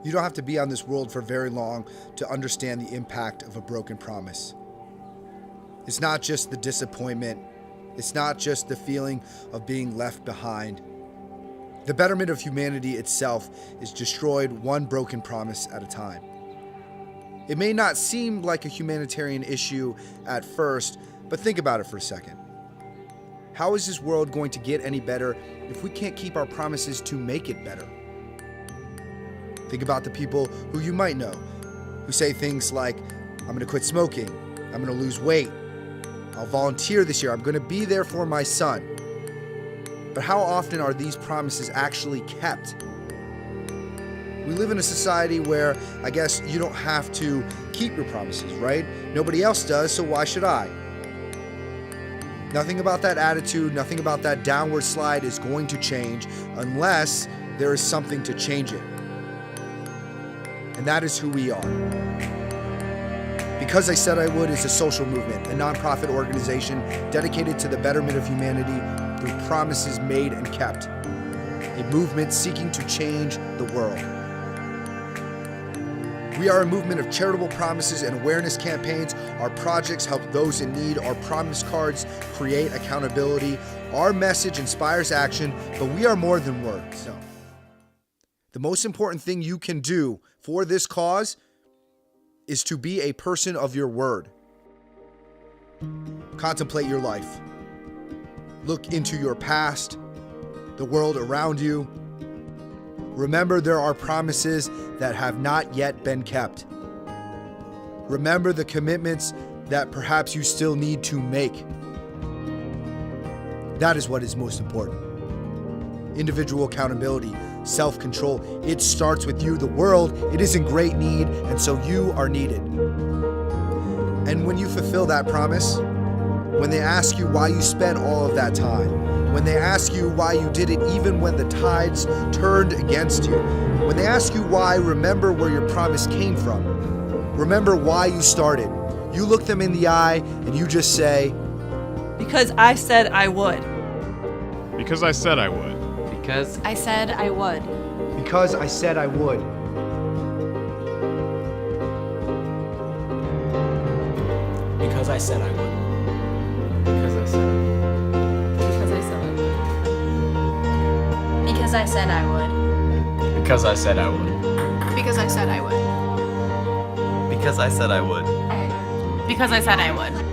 You don't have to be on this world for very long to understand the impact of a broken promise. It's not just the disappointment. It's not just the feeling of being left behind. The betterment of humanity itself is destroyed one broken promise at a time. It may not seem like a humanitarian issue at first, but think about it for a second. How is this world going to get any better if we can't keep our promises to make it better? Think about the people who you might know, who say things like, I'm going to quit smoking, I'm going to lose weight, I'll volunteer this year, I'm going to be there for my son. But how often are these promises actually kept? We live in a society where I guess you don't have to keep your promises, right? Nobody else does, so why should I? Nothing about that attitude, nothing about that downward slide is going to change unless there is something to change it. And that is who we are. Because I Said I Would is a social movement, a nonprofit organization dedicated to the betterment of humanity through promises made and kept. A movement seeking to change the world. We are a movement of charitable promises and awareness campaigns. Our projects help those in need. Our promise cards create accountability. Our message inspires action, but we are more than words. No. The most important thing you can do for this cause is to be a person of your word. Contemplate your life. Look into your past, the world around you. Remember, there are promises that have not yet been kept. Remember the commitments that perhaps you still need to make. That is what is most important. Individual accountability, self-control. It starts with you. The world, it is in great need, and so you are needed. And when you fulfill that promise, when they ask you why you spent all of that time, when they ask you why you did it even when the tides turned against you, when they ask you why, remember where your promise came from. Remember why you started. You look them in the eye and you just say, because I said I would. Because I said I would. Because I said I would. because I said I would. Because I said I would. Because I said Because I said I would. Because I said I would. Because I said I would. Because I said I would. Because I said I would.